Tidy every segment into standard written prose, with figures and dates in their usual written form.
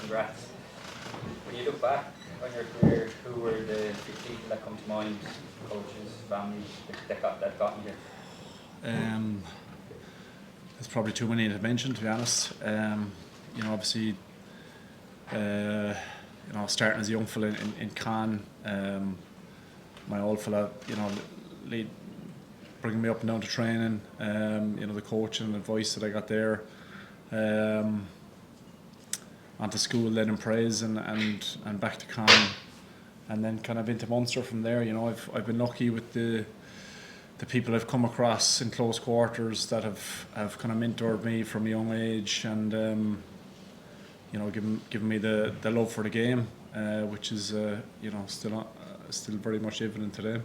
congrats. When you look back on your career, who were the people that come to mind, coaches, family, that got you here? There's probably too many to mention, to be honest. Obviously, starting as a young fella in Caen, my old fella, bringing me up and down to training, the coaching and advice that I got there, onto school then in Praise and back to Caen, and then kind of into Munster from there. I've been lucky with the people I've come across in close quarters that have kind of mentored me from a young age and given me the love for the game, which is still very much evident today.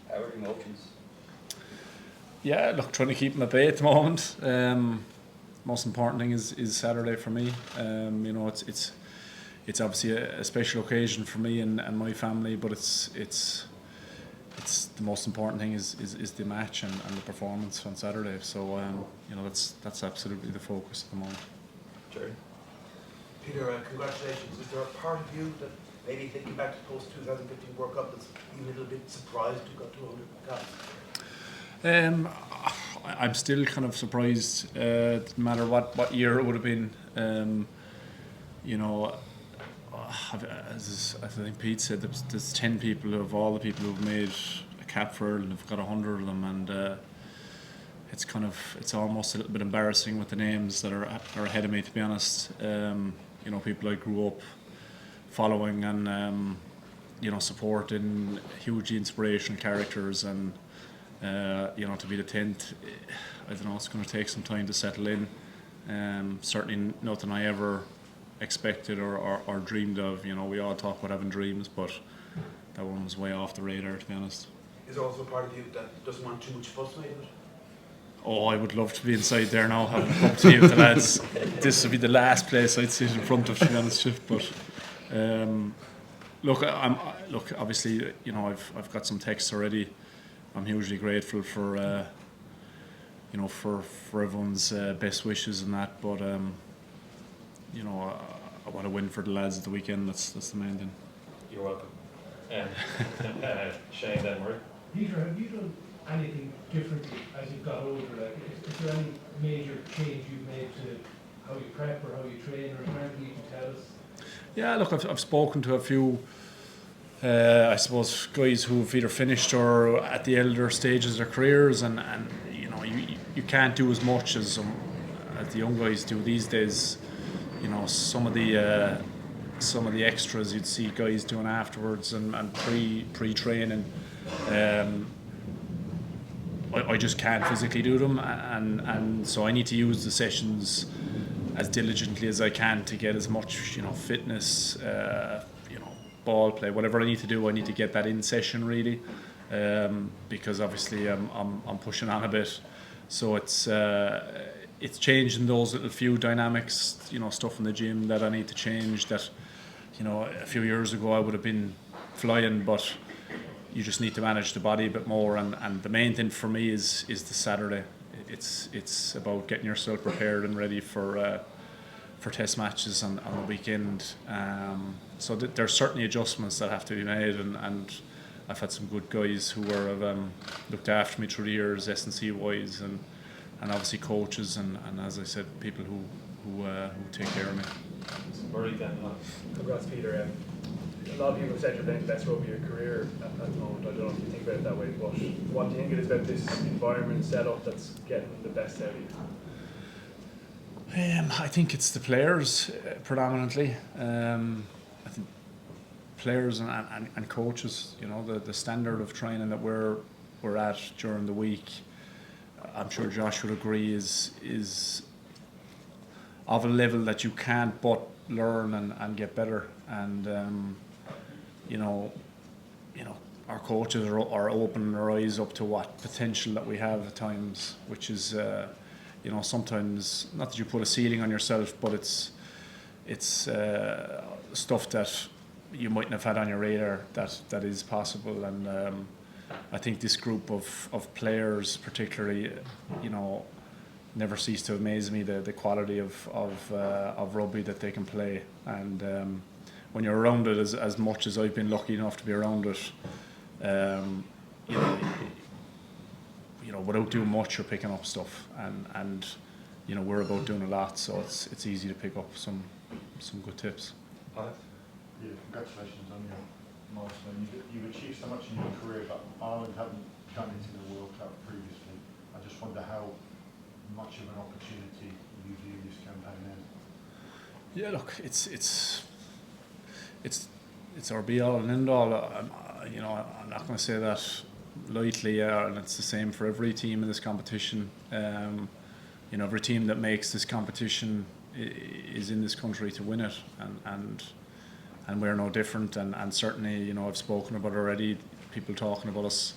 How are the emotions? Yeah, look, trying to keep them at bay at the moment. Most important thing is Saturday for me. It's obviously a special occasion for me and my family, but it's the most important thing is the match and the performance on Saturday. So that's absolutely the focus at the moment. Sure. Peter, congratulations. Is there a part of you that maybe thinking back to post 2015 World Cup that's even a little bit surprised you got 200 caps? I'm still kind of surprised, no matter what year it would have been. As I think Pete said, there's 10 people of all the people who've made a cap for Ireland have got 100 of them, and it's almost a little bit embarrassing with the names that are ahead of me, to be honest. People I grew up following and supporting, hugely inspirational characters, and to be the 10th, I don't know, it's going to take some time to settle in. Certainly nothing I ever expected or dreamed of. We all talk about having dreams, but that one was way off the radar, to be honest. Is there also a part of you that doesn't want too much fuss made of it? Oh, I would love to be inside there now, having a cup of tea with the lads. This would be the last place I'd sit in front of, to be honest. But look, obviously, I've got some texts already. I'm hugely grateful for for everyone's best wishes and that. But I want to win for the lads at the weekend. That's the main thing. You're welcome. Shane Denmark. Peter, have you done anything differently as you've got older? Is there any major change you've made to how you prep or how you train, or anything you can tell us? Yeah, look, I've spoken to a few, I suppose, guys who've either finished or at the elder stages of their careers, and you can't do as much as the young guys do these days. Some of the extras you'd see guys doing afterwards and pre-training. I just can't physically do them, and so I need to use the sessions as diligently as I can to get as much fitness, ball play, whatever I need to do. I need to get that in session really, because obviously I'm pushing on a bit. So it's changing those little few dynamics, stuff in the gym that I need to change. That a few years ago I would have been flying, but you just need to manage the body a bit more, and the main thing for me is the Saturday. It's about getting yourself prepared and ready for test matches on the weekend. So there's certainly adjustments that have to be made, and I've had some good guys who have looked after me through the years, S&C wise, and obviously coaches, and as I said, people who take care of me. Congrats, Peter. A lot of people have said you're playing the best rugby of your career at the moment. I don't know if you think about it that way, but what do you think it is about this environment setup that's getting the best out of you? I think it's the players predominantly. I think players and coaches. The standard of training that we're at during the week, I'm sure Josh would agree, is of a level that you can't but learn and get better. And our coaches are opening their eyes up to what potential that we have at times, which is sometimes, not that you put a ceiling on yourself, but it's stuff that you mightn't have had on your radar that is possible. And I think this group of players particularly, never cease to amaze me, the quality of rugby that they can play. And when you're around it as much as I've been lucky enough to be around it, you know, without doing much, you're picking up stuff, and you know, we're about doing a lot, so it's easy to pick up some good tips. Yeah, congratulations on your milestone. You've achieved so much in your career, but Ireland haven't done it in the World Cup previously. I just wonder how much of an opportunity you view this campaign as. Yeah, look, it's our be all and end all. You know, I'm not going to say that lightly, and it's the same for every team in this competition. You know, every team that makes this competition is in this country to win it, and we're no different. And certainly, you know, I've spoken about it already. People talking about us,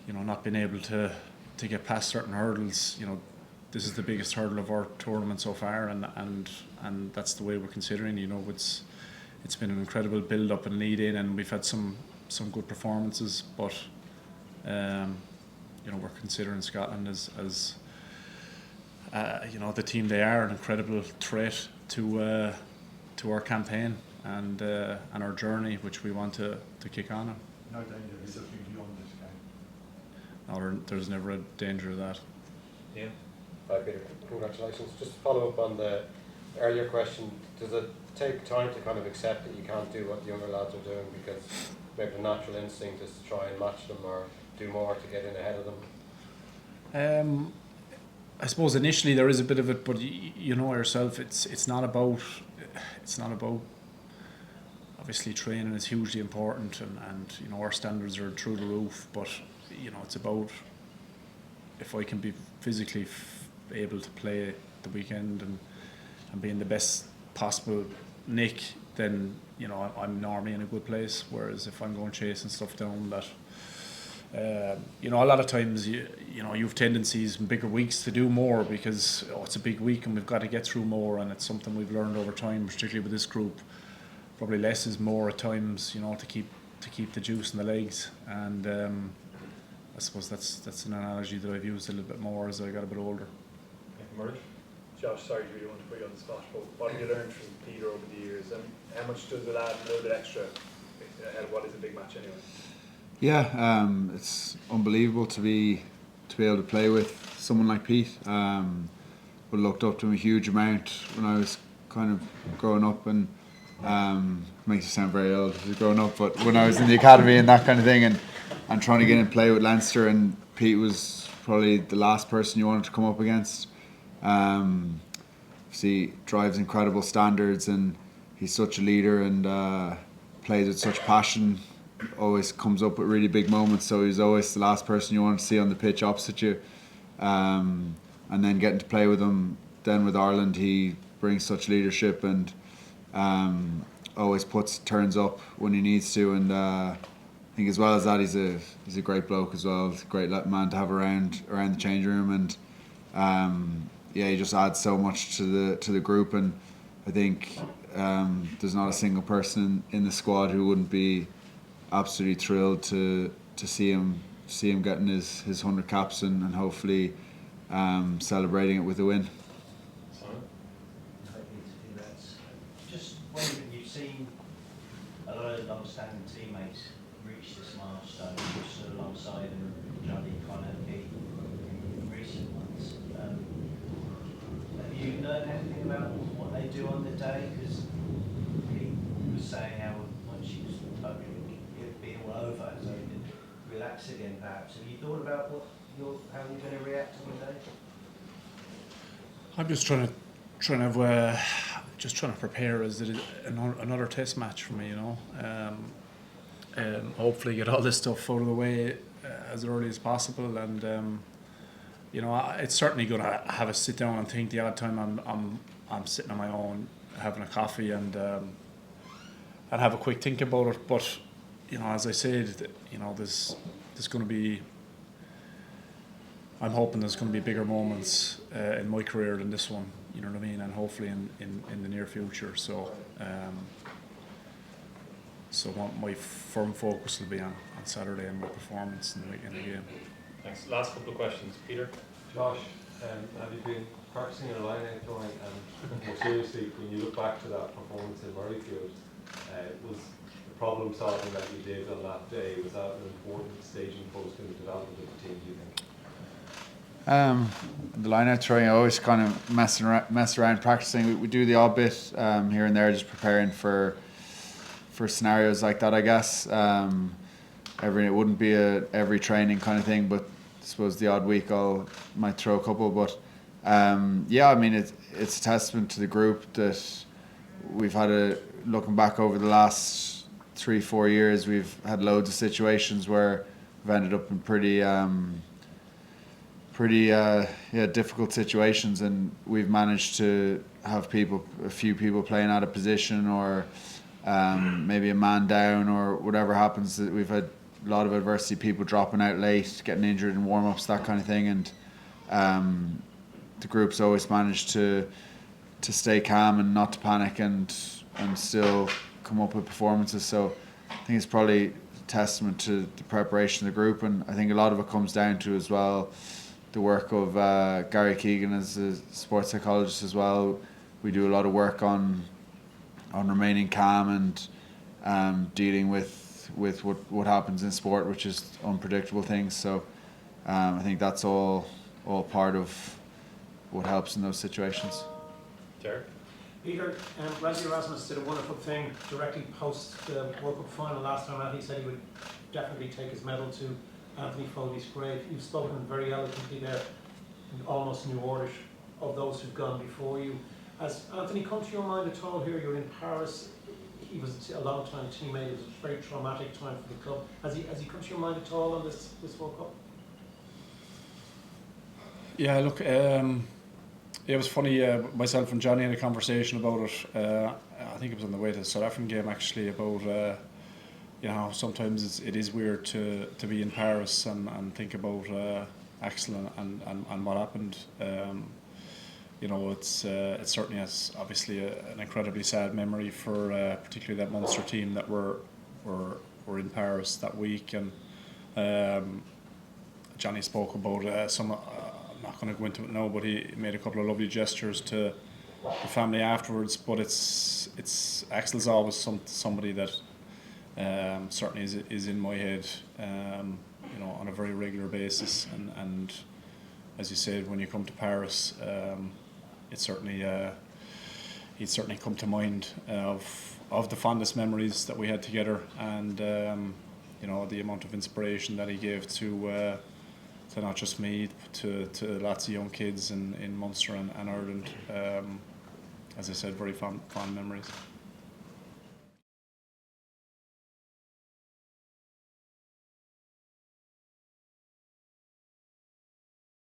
you know, not being able to get past certain hurdles. You know, this is the biggest hurdle of our tournament so far, and that's the way we're considering. You know, it's been an incredible build up and lead in, and we've had some good performances, but you know, we're considering Scotland as you know, the team they are, an incredible threat to our campaign and our journey, which we want to kick on. No danger of looking beyond this game. No, there's never a danger of that. Yeah. Hi Peter, congratulations. Just to follow up on the earlier question, does it take time to kind of accept that you can't do what the younger lads are doing because maybe the natural instinct is to try and match them or do more to get in ahead of them? I suppose initially there is a bit of it, but you know yourself, it's not about obviously training is hugely important, and you know, our standards are through the roof, but you know, it's about if I can be physically able to play the weekend and be in the best possible nick, then you know, I'm normally in a good place. Whereas if I'm going chasing stuff down that you know, a lot of times you know, you've tendencies in bigger weeks to do more because it's a big week and we've got to get through more, and it's something we've learned over time, particularly with this group. Probably less is more at times, you know, to keep the juice in the legs, and I suppose that's an analogy that I've used a little bit more as I got a bit older. Murray? Josh, sorry, really want to put you on the spot, but what have you learned from Peter over the years, and how much does it add a little bit extra ahead of what is a big match anyway? Yeah, it's unbelievable to be able to play with someone like Pete. I looked up to him a huge amount when I was kind of growing up, and makes you sound very old growing up, but when I was in the academy and that kind of thing, and trying to get in and play with Leinster, and Pete was probably the last person you wanted to come up against. He drives incredible standards, and he's such a leader, and plays with such passion. Always comes up with really big moments, so he's always the last person you want to see on the pitch opposite you. And then getting to play with him then with Ireland, he brings such leadership, and always turns up when he needs to, and I think as well as that, he's a great bloke as well. He's a great man to have around the changing room, and yeah, he just adds so much to the group, and I think there's not a single person in the squad who wouldn't be absolutely thrilled to see him getting his 100 caps and hopefully celebrating it with a win. Just wondering, you've seen a lot of long-standing teammates reach this milestone, you've stood alongside them, Johnny, Connor, Pete, in recent months. Have you learned anything about what they do on the day? Because Pete was saying how once he was hoping it'd be all over, so he could relax again perhaps. Have you thought about how you're going to react on the day? I'm just trying to prepare as another test match for me, you know. Hopefully get all this stuff out of the way as early as possible, and you know, it's certainly going to have a sit down and think the odd time I'm sitting on my own having a coffee and have a quick think about it. But you know, as I said, you know, there's going to be. I'm hoping there's going to be bigger moments in my career than this one, you know what I mean, and hopefully in the near future. So, what my firm focus will be on Saturday and my performance in the game. Thanks. Last couple of questions, Peter. Josh, Have you been practicing your line-out throwing, and more seriously, when you look back to that performance in Murrayfield, was the problem solving that you did on that day, was that an important staging post in the development of the team, do you think? The line-out throwing, I always kind of mess around practicing. We do the odd bit here and there, just preparing for scenarios like that, I guess. It wouldn't be every training kind of thing, but I suppose the odd week might throw a couple. But yeah, I mean it's a testament to the group that we've had looking back over the last 3-4 years, we've had loads of situations where we've ended up in pretty difficult situations, and we've managed to have a few people playing out of position, or maybe a man down, or whatever happens. That we've had a lot of adversity, people dropping out late, getting injured in warm-ups, that kind of thing, and the group's always managed to stay calm and not to panic and still come up with performances. So I think it's probably a testament to the preparation of the group, and I think a lot of it comes down to as well the work of Gary Keegan as a sports psychologist as well. We do a lot of work on remaining calm and dealing with what happens in sport, which is unpredictable things. So I think that's all part of what helps in those situations. Derek? Peter, Randy Erasmus did a wonderful thing directly post the World Cup final last time out. He said he would definitely take his medal to Anthony Foley's grave. You've spoken very eloquently there, almost in new order, of those who've gone before you. Has Anthony come to your mind at all here? You're in Paris. He was a long time teammate. It was a very traumatic time for the club. Has he come to your mind at all on this World Cup? Yeah, look, it was funny, myself and Johnny had a conversation about it. I think it was on the way to the South African game actually, about sometimes it is weird to be in Paris and think about Axel and what happened. It certainly has obviously an incredibly sad memory for particularly that Munster team that were in Paris that week, and Johnny spoke about some. I'm not going to go into it now, but he made a couple of lovely gestures to the family afterwards. But it's Axel's always somebody that certainly is in my head, on a very regular basis, and as you said, when you come to Paris, it certainly he'd certainly come to mind of the fondest memories that we had together, and the amount of inspiration that he gave to not just me, to lots of young kids in Munster and Ireland. As I said, very fond memories.